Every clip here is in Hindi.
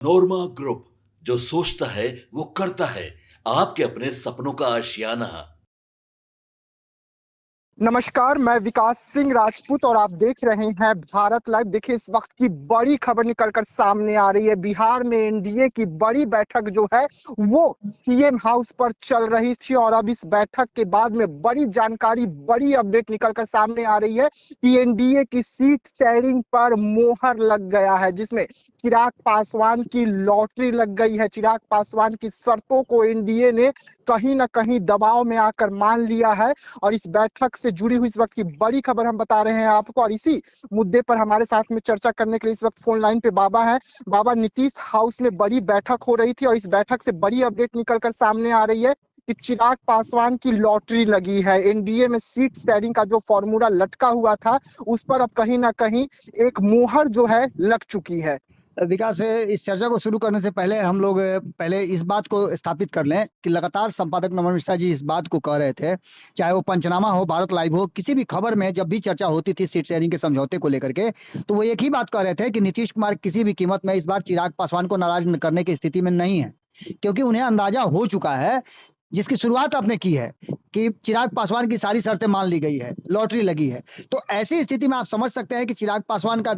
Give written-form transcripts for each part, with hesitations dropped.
नोरमा ग्रुप, जो सोचता है वो करता है। आपके अपने सपनों का आशियाना। नमस्कार, मैं विकास सिंह राजपूत और आप देख रहे हैं भारत लाइव। देखिए, इस वक्त की बड़ी खबर निकलकर सामने आ रही है। बिहार में एनडीए की बड़ी बैठक जो है वो सीएम हाउस पर चल रही थी और अब इस बैठक के बाद में बड़ी जानकारी, बड़ी अपडेट निकलकर सामने आ रही है कि एनडीए की सीट शेयरिंग पर मोहर लग गया है, जिसमें चिराग पासवान की लॉटरी लग गई है। चिराग पासवान की शर्तों को एनडीए ने कहीं ना कहीं दबाव में आकर मान लिया है और इस बैठक से जुड़ी हुई इस वक्त की बड़ी खबर हम बता रहे हैं आपको। और इसी मुद्दे पर हमारे साथ में चर्चा करने के लिए इस वक्त फोन लाइन पे बाबा है। बाबा, नीतीश हाउस में बड़ी बैठक हो रही थी और इस बैठक से बड़ी अपडेट निकलकर सामने आ रही है कि चिराग पासवान की लॉटरी लगी है। एनडीए में सीट शेयरिंग का जो फॉर्मूला लटका हुआ था उस पर अब कहीं ना कहीं एक मोहर जो है लग चुकी है। विकास, इस चर्चा को शुरू करने से पहले हम लोग पहले इस बात को स्थापित कर लें कि लगातार संपादक नमन मिश्रा जी इस बात को कह रहे थे, चाहे वो पंचनामा हो, भारत लाइव हो, किसी भी खबर में जब भी चर्चा होती थी सीट शेयरिंग के समझौते को लेकर के, तो वो एक ही बात कह रहे थे कि नीतीश कुमार किसी भी कीमत में इस बार चिराग पासवान को नाराज करने की स्थिति में नहीं है, क्योंकि उन्हें अंदाजा हो चुका है, जिसकी शुरुआत आपने की है, कि चिराग पासवान की सारी शर्तें मान ली गई है, लॉटरी लगी है। तो ऐसी स्थिति में आप समझ सकते हैं कि चिराग पासवान का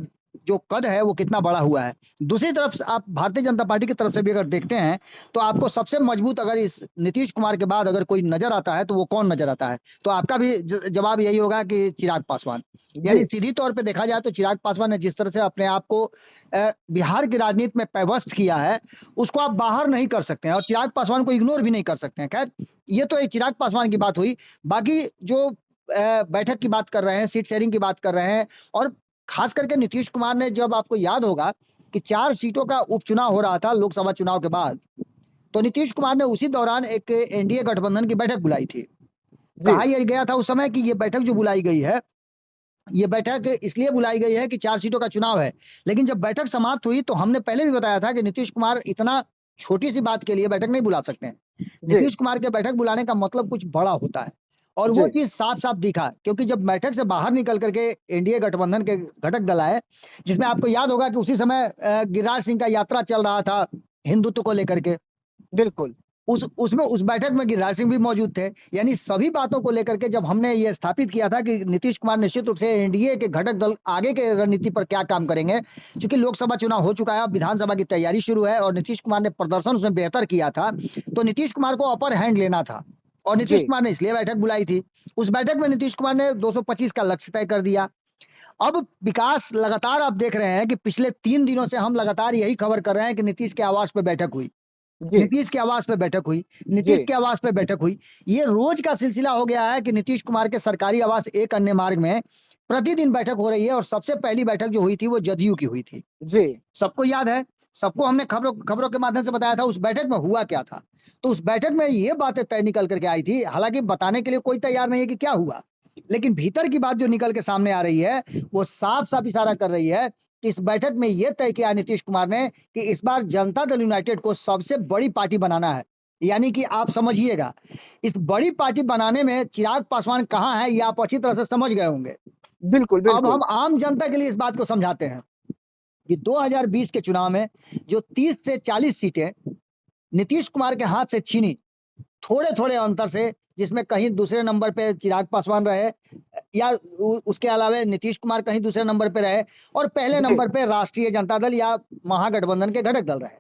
जो कद है वो कितना बड़ा हुआ है। दूसरी तरफ आप भारतीय जनता पार्टी की तरफ से भी अगर देखते हैं तो आपको सबसे मजबूत अगर इस नीतीश कुमार के बाद अगर कोई नजर आता है तो वो कौन नजर आता है? तो आपका भी जवाब यही होगा कि चिराग पासवान। यानी सीधी तौर पे देखा जाए तो चिराग पासवान ने जिस तरह से अपने आप को बिहार की राजनीति में पैवस्त किया है, उसको आप बाहर नहीं कर सकते हैं और चिराग पासवान को इग्नोर भी नहीं कर सकते हैं। खैर, ये तो एक चिराग पासवान की बात हुई। बाकी जो बैठक की बात कर रहे हैं, सीट शेयरिंग की बात कर रहे हैं, और खास करके नीतीश कुमार ने, जब आपको याद होगा कि 4 सीटों का उपचुनाव हो रहा था लोकसभा चुनाव के बाद, तो नीतीश कुमार ने उसी दौरान एक एनडीए गठबंधन की बैठक बुलाई थी। कहा यह गया था उस समय कि ये बैठक जो बुलाई गई है, ये बैठक इसलिए बुलाई गई है कि 4 सीटों का चुनाव है। लेकिन जब बैठक समाप्त हुई तो हमने पहले भी बताया था कि नीतीश कुमार इतना छोटी सी बात के लिए बैठक नहीं बुला सकते हैं। नीतीश कुमार के बैठक बुलाने का मतलब कुछ बड़ा होता है और वो चीज साफ साफ दिखा, क्योंकि जब बैठक से बाहर निकल करके एनडीए गठबंधन के घटक दल आए, जिसमें आपको याद होगा कि उसी समय गिरिराज सिंह का यात्रा चल रहा था हिंदुत्व को लेकर के। बिल्कुल। उस बैठक में गिरिराज सिंह भी मौजूद थे। यानी सभी बातों को लेकर के जब हमने ये स्थापित किया था कि नीतीश कुमार निश्चित रूप से एनडीए के घटक दल आगे के रणनीति पर क्या काम करेंगे, क्योंकि लोकसभा चुनाव हो चुका है, अब विधानसभा की तैयारी शुरू है और नीतीश कुमार ने प्रदर्शन उसमें बेहतर किया था, तो नीतीश कुमार को अपर हैंड लेना था और नीतीश कुमार ने इसलिए बैठक बुलाई थी। उस बैठक में नीतीश कुमार ने 225 का लक्ष्य तय कर दिया। अब विकास, लगातार आप देख रहे हैं कि पिछले 3 दिनों से हम लगातार यही खबर कर रहे हैं कि नीतीश के आवास पे बैठक हुई, नीतीश के आवास पे बैठक हुई, नीतीश के आवास पे बैठक हुई। ये रोज का सिलसिला हो गया है कि नीतीश कुमार के सरकारी आवास एक अन्य मार्ग में प्रतिदिन बैठक हो रही है और सबसे पहली बैठक जो हुई थी वो जदयू की हुई थी। सबको याद है, सबको हमने खबरों के माध्यम से बताया था उस बैठक में हुआ क्या था। तो उस बैठक में ये बातें तय निकल करके आई थी, हालांकि बताने के लिए कोई तैयार नहीं है कि क्या हुआ, लेकिन भीतर की बात जो निकल के सामने आ रही है वो साफ साफ इशारा कर रही है कि इस बैठक में यह तय किया नीतीश कुमार ने कि इस बार जनता दल यूनाइटेड को सबसे बड़ी पार्टी बनाना है। यानी कि आप समझिएगा, इस बड़ी पार्टी बनाने में चिराग पासवान कहाँ है, ये आप अच्छी तरह से समझ गए होंगे। बिल्कुल अब हम आम जनता के लिए इस बात को समझाते हैं कि 2020 के चुनाव में जो 30 से 40 सीटें नीतीश कुमार के हाथ से छीनी, थोड़े थोड़े अंतर से, जिसमें कहीं दूसरे नंबर पे चिराग पासवान रहे या उसके अलावा नीतीश कुमार कहीं दूसरे नंबर पे रहे और पहले नंबर पे राष्ट्रीय जनता दल या महागठबंधन के घटक दल रहे,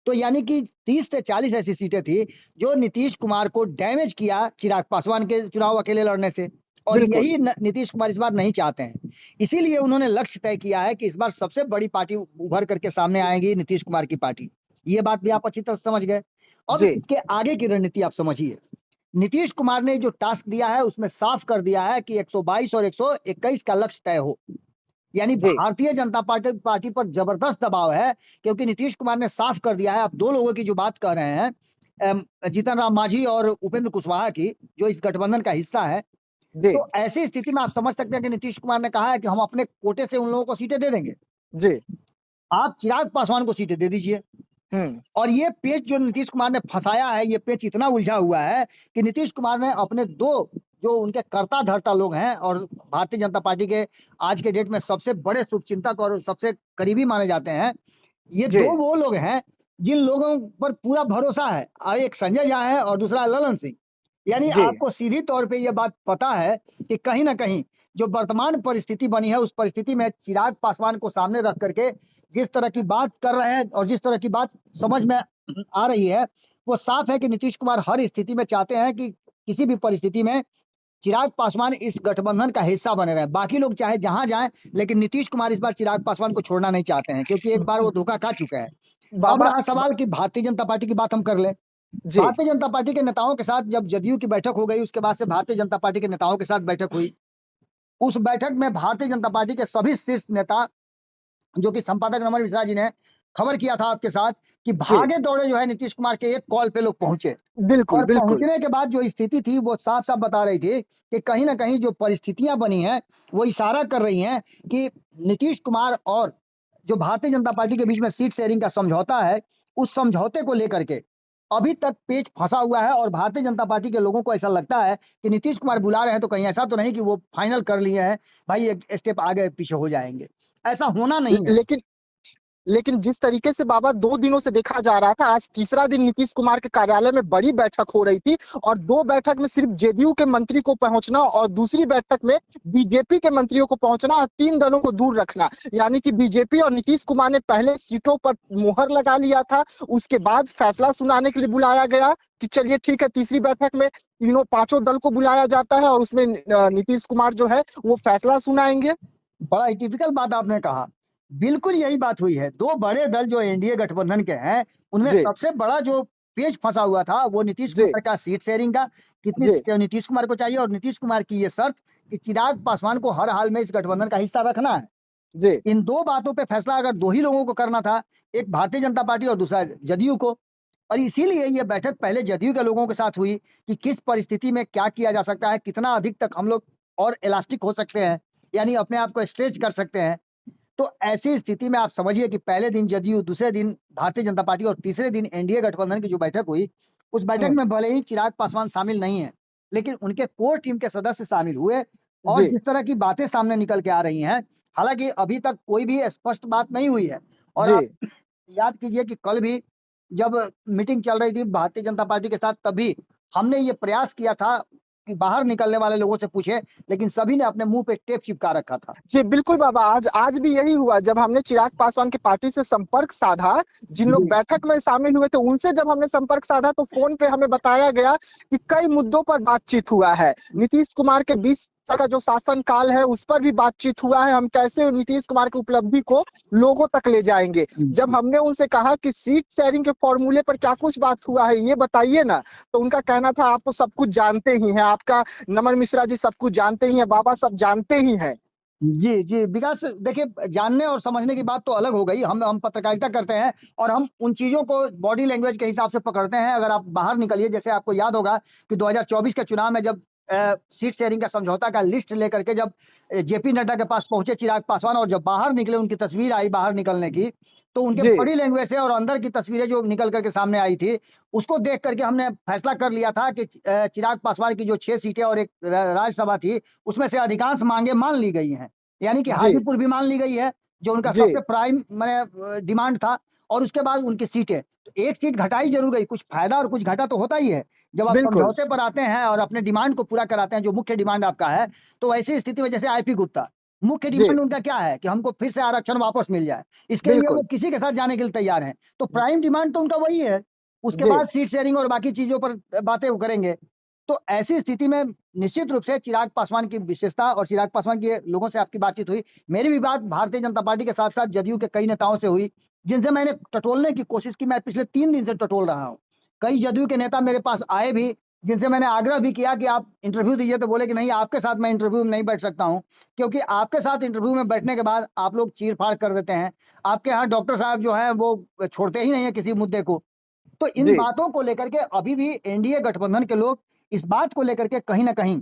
तो यानी कि 30 से 40 ऐसी सीटें थी जो नीतीश कुमार को डैमेज किया चिराग पासवान के चुनाव अकेले लड़ने से, और यही नीतीश कुमार इस बार नहीं चाहते हैं। इसीलिए उन्होंने लक्ष्य तय किया है कि इस बार सबसे बड़ी पार्टी उभर करके सामने आएगी, नीतीश कुमार की पार्टी। ये बात भी आप अच्छी तरह समझ गए। अब इसके आगे की रणनीति आप समझिए। नीतीश कुमार ने जो टास्क दिया है उसमें साफ कर दिया है कि 122 और 121 का लक्ष्य तय हो। यानी भारतीय जनता पार्टी पर जबरदस्त दबाव है, क्योंकि नीतीश कुमार ने साफ कर दिया है। आप दो लोगों की जो बात कर रहे हैं, जीतन राम मांझी और उपेंद्र कुशवाहा की, जो इस गठबंधन का हिस्सा है, तो ऐसी स्थिति में आप समझ सकते हैं कि नीतीश कुमार ने कहा है कि हम अपने कोटे से उन लोगों को सीटें दे देंगे, आप चिराग पासवान को सीटें दे दीजिए। और ये पेच जो नीतीश कुमार ने फंसाया है, ये पेच इतना उलझा हुआ है कि नीतीश कुमार ने अपने दो जो उनके कर्ता धर्ता लोग हैं और भारतीय जनता पार्टी के आज के डेट में सबसे बड़े शुभचिंतक और सबसे करीबी माने जाते हैं, ये जी दो वो लोग हैं जिन लोगों पर पूरा भरोसा है। एक संजय झा है और दूसरा ललन सिंह। यानी जी आपको सीधी तौर पे ये बात पता है कि कहीं ना कहीं जो वर्तमान परिस्थिति बनी है, उस परिस्थिति में चिराग पासवान को सामने रख करके जिस तरह की बात कर रहे हैं और जिस तरह की बात समझ में आ रही है, वो साफ है कि नीतीश कुमार हर स्थिति में चाहते हैं कि किसी भी परिस्थिति में चिराग पासवान इस गठबंधन का हिस्सा बने रहे। बाकी लोग चाहे जहां जाएं, लेकिन नीतीश कुमार इस बार चिराग पासवान को छोड़ना नहीं चाहते हैं, क्योंकि एक बार वो धोखा खा चुका है। अब बाबा रहा सवाल कि भारतीय जनता पार्टी की बात हम कर लें। जी भारतीय जनता पार्टी के नेताओं के साथ जब जदयू की बैठक हो गई, उसके बाद से भारतीय जनता पार्टी के नेताओं के साथ बैठक हुई। उस बैठक में भारतीय जनता पार्टी के सभी शीर्ष नेता, जो कि संपादक नमन मिश्रा जी ने खबर किया था आपके साथ, कि जी भागे दौड़े जो है नीतीश कुमार के एक कॉल पे लोग पहुंचे। बिल्कुल और बिल्कुल पहुंचने के बाद जो स्थिति थी वो साफ साफ बता रही थी कि कहीं ना कहीं जो परिस्थितियां बनी हैं वो इशारा कर रही हैं कि नीतीश कुमार और जो भारतीय जनता पार्टी के बीच में सीट शेयरिंग का समझौता है, उस समझौते को लेकर के अभी तक पेच फंसा हुआ है। और भारतीय जनता पार्टी के लोगों को ऐसा लगता है कि नीतीश कुमार बुला रहे हैं तो कहीं ऐसा तो नहीं कि वो फाइनल कर लिए हैं, भाई एक स्टेप आगे पीछे हो जाएंगे। ऐसा होना नहीं है। लेकिन लेकिन जिस तरीके से बाबा 2 दिनों से देखा जा रहा था, आज तीसरा दिन नीतीश कुमार के कार्यालय में बड़ी बैठक हो रही थी और 2 बैठक में सिर्फ जेडीयू के मंत्री को पहुंचना और दूसरी बैठक में बीजेपी के मंत्रियों को पहुंचना और 3 दलों को दूर रखना। यानी कि बीजेपी और नीतीश कुमार ने पहले सीटों पर मुहर लगा लिया था, उसके बाद फैसला सुनाने के लिए बुलाया गया कि चलिए ठीक है, तीसरी बैठक में तीनों पांचों दल को बुलाया जाता है और उसमें नीतीश कुमार जो है वो फैसला सुनाएंगे। बड़ा ही टिपिकल बात आपने कहा। बिल्कुल यही बात हुई है। दो बड़े दल जो एनडीए गठबंधन के हैं, उनमें जी सबसे बड़ा जो पेच फंसा हुआ था वो नीतीश जी कुमार का सीट शेयरिंग का। कितनी जी सीटें नीतीश कुमार को चाहिए, और नीतीश कुमार की ये शर्त कि चिराग पासवान को हर हाल में इस गठबंधन का हिस्सा रखना है। जी इन दो बातों पे फैसला अगर दो ही लोगों को करना था, एक भारतीय जनता पार्टी और दूसरा जदयू को। और इसीलिए ये बैठक पहले जदयू के लोगों के साथ हुई कि किस परिस्थिति में क्या किया जा सकता है, कितना अधिक तक हम लोग और इलास्टिक हो सकते हैं, यानी अपने आप को स्ट्रेच कर सकते हैं। तो ऐसी स्थिति में आप समझिए कि पहले दिन जदयू, दूसरे दिन भारतीय जनता पार्टी और तीसरे दिन एनडीए गठबंधन की जो बैठक हुई, उस बैठक हम्म, में भले ही चिराग पासवान शामिल नहीं है, लेकिन उनके कोर टीम के सदस्य शामिल हुए। और जी जिस तरह की बातें सामने निकल के आ रही हैं, हालांकि अभी तक कोई भी स्पष्ट बात नहीं हुई है। और जी आप याद कीजिए कि कल भी जब मीटिंग चल रही थी भारतीय जनता पार्टी के साथ, तभी हमने ये प्रयास किया था कि बाहर निकलने वाले लोगों से पूछे, लेकिन सभी ने अपने मुंह पे टेप चिपका रखा था। जी बिल्कुल बाबा, आज आज भी यही हुआ। जब हमने चिराग पासवान की पार्टी से संपर्क साधा, जिन लोग जी बैठक में शामिल हुए थे उनसे जब हमने संपर्क साधा तो फोन पे हमें बताया गया कि कई मुद्दों पर बातचीत हुआ है। नीतीश कुमार के 20 साल का जो शासन काल है उस पर भी बातचीत हुआ है, हम कैसे नीतीश कुमार की उपलब्धि को लोगों तक ले जाएंगे। जब हमने उनसे कहा कि सीट शेयरिंग के फॉर्मूले पर क्या कुछ बात हुआ है ये बताइए ना, तो उनका कहना था आप तो सब कुछ जानते ही हैं, आपका नमन मिश्रा जी सब कुछ जानते ही हैं, बाबा सब जानते ही हैं। जी, विकास देखिए, जानने और समझने की बात तो अलग हो गई। हम पत्रकारिता करते हैं और हम उन चीज़ों को बॉडी लैंग्वेज के हिसाब से पकड़ते हैं। अगर आप बाहर निकलिए, जैसे आपको याद होगा कि 2024 के चुनाव में जब सीट शेयरिंग का समझौता का लिस्ट लेकर के जब जेपी नड्डा के पास पहुंचे चिराग पासवान, और जब बाहर निकले, उनकी तस्वीर आई बाहर निकलने की, तो उनके जी बॉडी लैंग्वेज से और अंदर की तस्वीरें जो निकल करके सामने आई थी, उसको देख करके हमने फैसला कर लिया था कि चिराग पासवान की जो 6 सीटें और एक राज्यसभा थी, उसमें से अधिकांश मांगे मान ली गई हैं। यानी कि जी हाजीपुर भी मान ली गई है, जो उनका जी सबसे प्राइम माने डिमांड था। और उसके बाद उनकी सीटें, तो एक सीट घटाई जरूर गई, कुछ फायदा और कुछ घाटा तो होता ही है। जब आप बिल्कुल समझौते पर आते हैं और अपने डिमांड को पूरा कराते हैं, जो मुख्य डिमांड आपका है, तो ऐसी स्थिति में जैसे आईपी गुप्ता, मुख्य जी डिमांड उनका क्या है कि हमको फिर से आरक्षण वापस मिल जाए। इसके लिए वो बिल्कुल किसी के साथ जाने के लिए तैयार हैं। तो प्राइम डिमांड तो उनका वही है। उसके जी बाद सीट शेयरिंग और बाकी चीजों पर बातें वो करेंगे। तो ऐसी स्थिति में निश्चित रूप से चिराग पासवान की विशेषता और चिराग पासवान के लोगों से आपकी बातचीत हुई। मेरी भी बात भारतीय जनता पार्टी के साथ साथ जदयू के कई नेताओं से हुई, जिनसे मैंने टटोलने की कोशिश की। मैं पिछले 3 दिन से टटोल रहा हूँ। कई जदयू के नेता मेरे पास आए भी, जिनसे मैंने आग्रह भी किया कि आप इंटरव्यू दीजिए, तो बोले कि नहीं, आपके साथ मैं इंटरव्यू में नहीं बैठ सकता हूँ, क्योंकि आपके साथ इंटरव्यू में बैठने के बाद आप लोग चीर फाड़ कर देते हैं। आपके यहाँ डॉक्टर साहब जो है वो छोड़ते ही नहीं है किसी मुद्दे को। तो इन जी बातों को लेकर के अभी भी एनडीए गठबंधन के लोग इस बात को लेकर के कहीं ना कहीं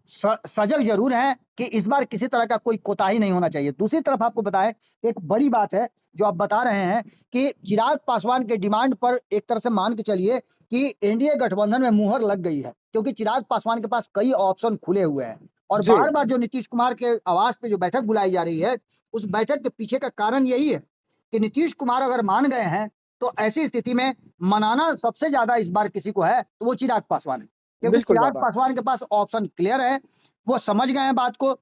सजग जरूर हैं कि इस बार किसी तरह का कोई कोताही नहीं होना चाहिए। दूसरी तरफ आपको बताएं, एक बड़ी बात है जो आप बता रहे हैं कि चिराग पासवान के डिमांड पर एक तरह से मान के चलिए कि एनडीए गठबंधन में मुहर लग गई है, क्योंकि चिराग पासवान के पास कई ऑप्शन खुले हुए हैं। और जी बार बार जो नीतीश कुमार के आवास पे जो बैठक बुलाई जा रही है, उस बैठक के पीछे का कारण यही है कि नीतीश कुमार अगर मान गए हैं तो ऐसी स्थिति में मनाना सबसे ज्यादा इस बार किसी को है तो वो चिराग पासवान है, क्योंकि बिल्कुल चिराग बाबा। पासवान के पास ऑप्शन क्लियर है। वो समझ गए हैं बात को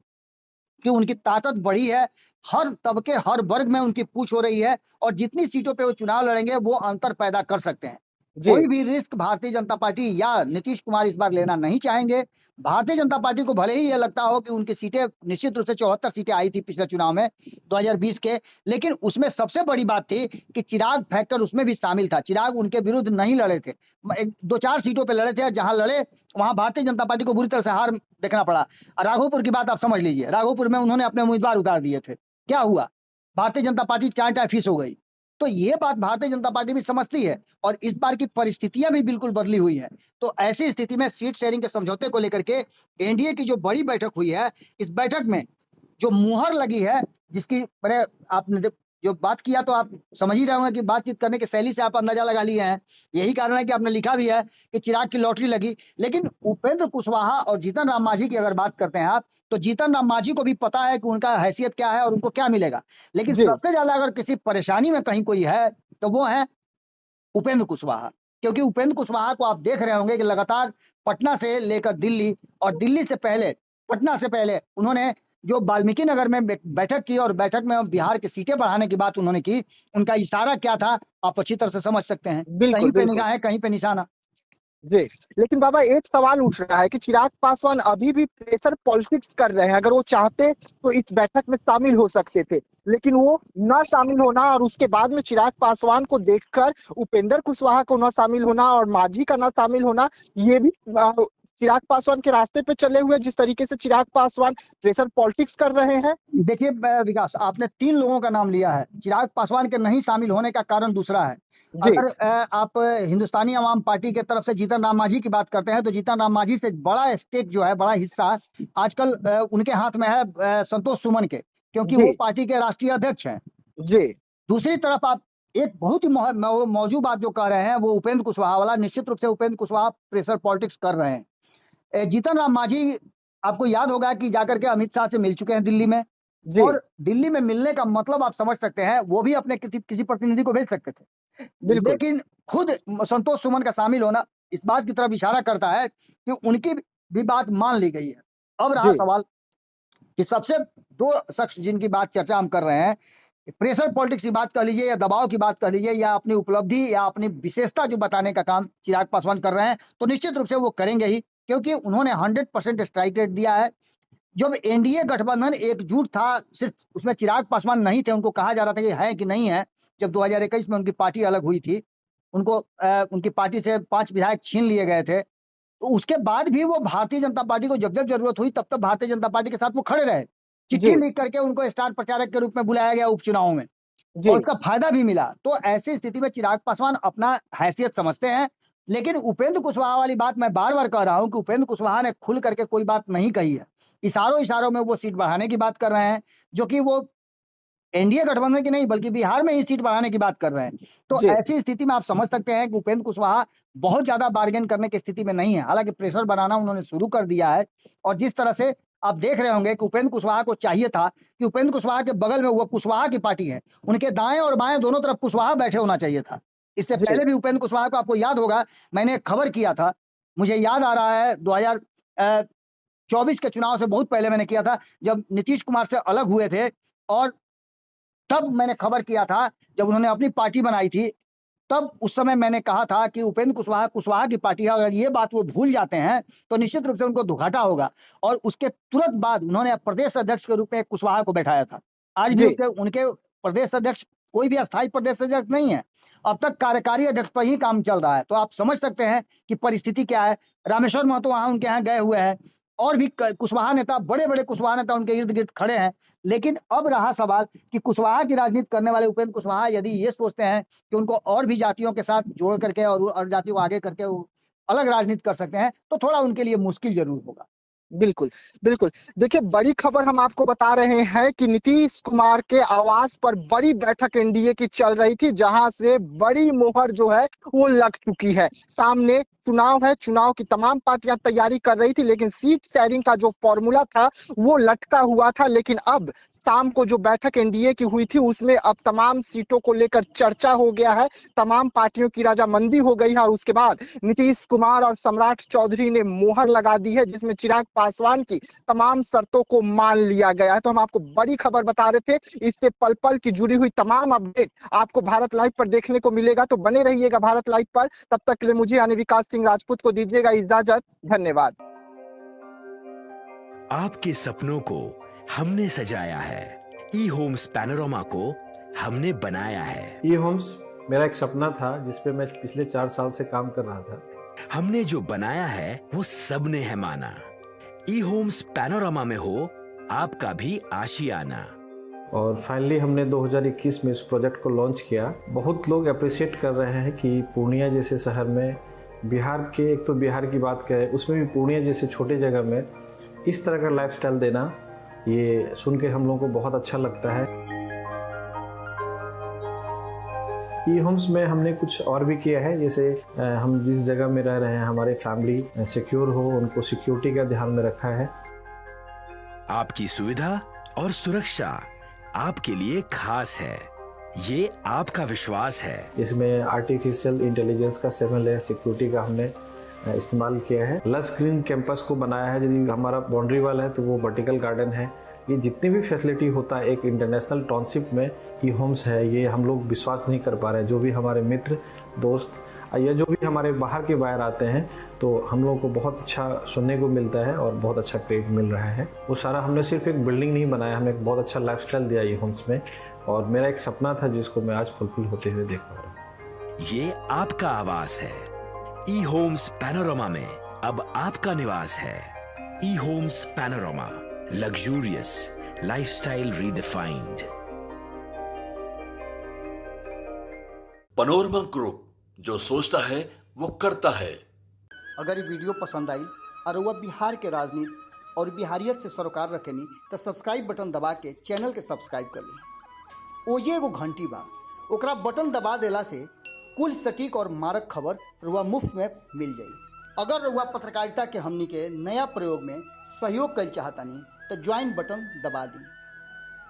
कि उनकी ताकत बड़ी है, हर तबके हर वर्ग में उनकी पूछ हो रही है और जितनी सीटों पे वो चुनाव लड़ेंगे वो अंतर पैदा कर सकते हैं। जी। कोई भी रिस्क भारतीय जनता पार्टी या नीतीश कुमार इस बार लेना नहीं चाहेंगे। भारतीय जनता पार्टी को भले ही ये लगता हो कि उनकी सीटें निश्चित रूप से 74 सीटें आई थी पिछले चुनाव में 2020 के, लेकिन उसमें सबसे बड़ी बात थी कि चिराग फैक्टर उसमें भी शामिल था। चिराग उनके विरुद्ध नहीं लड़े थे, 2-4 सीटों पे लड़े थे और जहां लड़े वहां भारतीय जनता पार्टी को बुरी तरह से हार देखना पड़ा। राघोपुर की बात आप समझ लीजिए, राघोपुर में उन्होंने अपने उम्मीदवार उतार दिए थे, क्या हुआ? भारतीय जनता पार्टी चांटा फीस हो गई। तो ये बात भारतीय जनता पार्टी भी समझती है और इस बार की परिस्थितियां भी बिल्कुल बदली हुई है। तो ऐसी स्थिति में सीट शेयरिंग के समझौते को लेकर के एनडीए की जो बड़ी बैठक हुई है, इस बैठक में जो मुहर लगी है, जिसकी मैंने आपने जो बात किया तो आप समझ ही रहे होंगे कि बातचीत करने की शैली से आप अंदाजा लगा लिए हैं। यही कारण है कि आपने लिखा भी है कि चिराग की लॉटरी लगी। लेकिन उपेंद्र कुशवाहा और जीतन राम मांझी की अगर बात करते हैं आप, तो जीतन राम मांझी को भी पता है कि उनका हैसियत क्या है और उनको क्या मिलेगा। लेकिन जी। सबसे ज्यादा अगर किसी परेशानी में कहीं कोई है तो वो है उपेंद्र कुशवाहा, क्योंकि उपेंद्र कुशवाहा को आप देख रहे होंगे कि लगातार पटना से लेकर दिल्ली और दिल्ली से पहले पटना से पहले उन्होंने जो वाल्मीकि नगर में बैठक की और बैठक में बिहार की सीटें बढ़ाने की बात उन्होंने की। उनका इशारा क्या था आप अच्छी तरह से समझ सकते हैं, बिल्कुल कहीं पे बिल्कुल। निगाहें कहीं पे निशाना। जी। लेकिन बाबा एक सवाल उठ रहा है कि चिराग पासवान अभी भी प्रेशर पॉलिटिक्स कर रहे हैं। अगर वो चाहते तो इस बैठक में शामिल हो सकते थे, लेकिन वो ना शामिल होना और उसके बाद में चिराग पासवान को देखकर उपेंद्र कुशवाहा को ना शामिल होना और मांझी का ना शामिल होना, ये भी चिराग पासवान के रास्ते पे चले हुए जिस तरीके से चिराग पासवान प्रेशर पॉलिटिक्स कर रहे हैं। देखिए विकास, आपने 3 लोगों का नाम लिया है। चिराग पासवान के नहीं शामिल होने का कारण दूसरा है। जी। अगर आप हिंदुस्तानी अवाम पार्टी के तरफ से जीतन राम मांझी की बात करते हैं तो जीतन राम मांझी से बड़ा स्टेक जो है, बड़ा हिस्सा आजकल उनके हाथ में है संतोष सुमन के, क्योंकि जी। वो पार्टी के राष्ट्रीय अध्यक्ष हैं। जी। दूसरी तरफ आप एक बहुत ही मौजूद बात जो कह रहे हैं वो उपेंद्र कुशवाहा वाला, निश्चित रूप से उपेंद्र कुशवाहा प्रेशर पॉलिटिक्स कर रहे हैं। जीतन राम मांझी आपको याद होगा कि जाकर के अमित शाह से मिल चुके हैं दिल्ली में, जी। और दिल्ली में मिलने का मतलब आप समझ सकते हैं, वो भी अपने किसी प्रतिनिधि को भेज सकते थे। बिल्कुल। लेकिन खुद संतोष सुमन का शामिल होना इस बात की तरफ इशारा करता है कि उनकी भी बात मान ली गई है। अब रहा जी। सवाल कि सबसे 2 शख्स जिनकी बात चर्चा हम कर रहे हैं, प्रेशर पॉलिटिक्स की बात कर लीजिए या दबाव की बात कर लीजिए या अपनी उपलब्धि या अपनी विशेषता जो बताने का काम चिराग पासवान कर रहे हैं, तो निश्चित रूप से वो करेंगे ही, क्योंकि उन्होंने 100% स्ट्राइक रेट दिया है। जब एनडीए गठबंधन एकजुट था, सिर्फ उसमें चिराग पासवान नहीं थे, उनको कहा जा रहा था कि है कि नहीं है। जब 2021 में उनकी पार्टी अलग हुई थी, उनको उनकी पार्टी से 5 विधायक छीन लिए गए थे, तो उसके बाद भी वो भारतीय जनता पार्टी को जब जब जरूरत हुई तब तब भारतीय जनता पार्टी के साथ वो खड़े रहे। जी। चिट्ठी लिख करके उनको स्टार प्रचारक के रूप में बुलाया गया उपचुनाव में जी। और उसका फायदा भी मिला। तो ऐसी स्थिति में चिराग पासवान अपना हैसियत समझते हैं। लेकिन उपेंद्र कुशवाहा वाली बात मैं बार बार कह रहा हूं कि उपेंद्र कुशवाहा ने खुल करके कोई बात नहीं कही है। इशारों इशारों में वो सीट बढ़ाने की बात कर रहे हैं, जो कि वो एनडीए गठबंधन की नहीं बल्कि बिहार में ही सीट बढ़ाने की बात कर रहे हैं। तो जी। ऐसी स्थिति में आप समझ सकते हैं कि उपेंद्र कुशवाहा बहुत ज्यादा बार्गेन करने की स्थिति में नहीं है। हालांकि प्रेशर बनाना उन्होंने शुरू कर दिया है और जिस तरह से आप देख रहे होंगे कि उपेंद्र कुशवाहा को चाहिए था कि उपेंद्र कुशवाहा के बगल में वो कुशवाहा की पार्टी है, उनके दाएं और बाएं दोनों तरफ कुशवाहा बैठे होना चाहिए था। इससे जी। पहले भी उपेंद्र कुशवाहा को आपको याद होगा, मैंने एक खबर किया था, मुझे याद आ रहा है 2024 के चुनाव से बहुत पहले मैंने किया था, जब नीतीश कुमार से अलग हुए थे, और तब मैंने खबर किया था जब उन्होंने अपनी पार्टी बनाई थी। तब उस समय मैंने कहा था कि उपेंद्र कुशवाहा कुशवाहा की पार्टी है, अगर ये बात वो भूल जाते हैं तो निश्चित रूप से उनको दुघाटा होगा। और उसके तुरंत बाद उन्होंने प्रदेश अध्यक्ष के रूप में कुशवाहा को बैठाया था। आज भी जी। उनके उनके प्रदेश अध्यक्ष कोई भी अस्थायी प्रदेश अध्यक्ष नहीं है, अब तक कार्यकारी अध्यक्ष पर ही काम चल रहा है। तो आप समझ सकते हैं कि परिस्थिति क्या है। रामेश्वर महतो वहां उनके यहाँ गए हुए हैं और भी कुशवाहा नेता, बड़े बड़े कुशवाहा नेता उनके इर्द गिर्द खड़े हैं। लेकिन अब रहा सवाल कि कुशवाहा की राजनीति करने वाले उपेंद्र कुशवाहा यदि ये सोचते हैं कि उनको और भी जातियों के साथ जोड़ करके और जातियों को आगे करके वो अलग राजनीति कर सकते हैं, तो थोड़ा उनके लिए मुश्किल जरूर होगा। बिल्कुल, बिल्कुल। देखिए, बड़ी खबर हम आपको बता रहे हैं कि नीतीश कुमार के आवास पर बड़ी बैठक एनडीए की चल रही थी, जहां से बड़ी मोहर जो है वो लग चुकी है। सामने चुनाव है, चुनाव की तमाम पार्टियां तैयारी कर रही थी, लेकिन सीट शेयरिंग का जो फॉर्मूला था वो लटका हुआ था। लेकिन अब शाम को जो बैठक एनडीए की हुई थी उसमें अब तमाम सीटों को लेकर चर्चा हो गया है, तमाम पार्टियों की रजामंदी हो गई है और उसके बाद नीतीश कुमार और सम्राट चौधरी ने मोहर लगा दी है, जिसमें चिराग पासवान की तमाम शर्तों को मान लिया गया है। तो हम आपको बड़ी खबर बता रहे थे, इससे पल पल की जुड़ी हुई तमाम अपडेट आपको भारत लाइव पर देखने को मिलेगा, तो बने रहिएगा भारत लाइव पर। तब तक के लिए मुझे यानी विकास सिंह राजपूत को दीजिएगा इजाजत। धन्यवाद। आपके सपनों को हमने सजाया है, ई होम्स पैनोरमा को हमने बनाया है। ई होम्स मेरा एक सपना था जिस पे मैं पिछले 4 साल से काम कर रहा था। हमने जो बनाया है वो सबने है माना। ई होम्स पैनोरमा में हो आपका भी आशियाना। और फाइनली हमने 2021 में इस प्रोजेक्ट को लॉन्च किया। बहुत लोग अप्रिशिएट कर रहे हैं कि पूर्णिया जैसे शहर में, बिहार के, एक तो बिहार की बात करें उसमें भी पूर्णिया जैसे छोटे जगह में इस तरह का लाइफस्टाइल देना, ये सुन के हम लोगों को बहुत अच्छा लगता है। ई होम्स में हमने कुछ और भी किया है, जैसे हम जिस जगह में रह रहे हैं हमारे फैमिली सिक्योर हो, उनको सिक्योरिटी का ध्यान में रखा है। आपकी सुविधा और सुरक्षा आपके लिए खास है, ये आपका विश्वास है। इसमें आर्टिफिशियल इंटेलिजेंस का 7 लेयर सिक्योरिटी का हमने इस्तेमाल किया है। लस ग्रीन कैंपस को बनाया है, यदि हमारा बाउंड्री वाल है तो वो वर्टिकल गार्डन है। ये जितनी भी फैसिलिटी होता है एक इंटरनेशनल टाउनशिप में ई होम्स है, ये हम लोग विश्वास नहीं कर पा रहे हैं। जो भी हमारे मित्र दोस्त या जो भी हमारे बाहर के बाहर आते हैं तो हम लोगों को बहुत अच्छा सुनने को मिलता है और बहुत अच्छा क्रेडिट मिल रहा है। वो सारा हमने सिर्फ एक बिल्डिंग नहीं बनाया, हमें एक बहुत अच्छा लाइफस्टाइल दिया ई होम्स में, और मेरा एक सपना था जिसको मैं आज फुलफिल होते हुए देख पा रहा हूँ। ये आपका आवास है। ई होम्स पैनोरमा में अब आपका निवास है। E homes panorama, luxurious lifestyle redefined. Panorama group, जो सोचता है वो करता है। अगर ये वीडियो पसंद आई और वह बिहार के राजनीति और बिहारियत से सरोकार रखेनी तो सब्सक्राइब बटन दबा के चैनल के सब्सक्राइब कर ली। ओजे एगो घंटी बा, ओकरा बटन दबा देला से कुल सटीक और मारक खबर रुआ मुफ्त में मिल जाई। अगर रुआ पत्रकारिता के हमनी के नया प्रयोग में सहयोग कर चाहतानी तो ज्वाइन बटन दबा दी।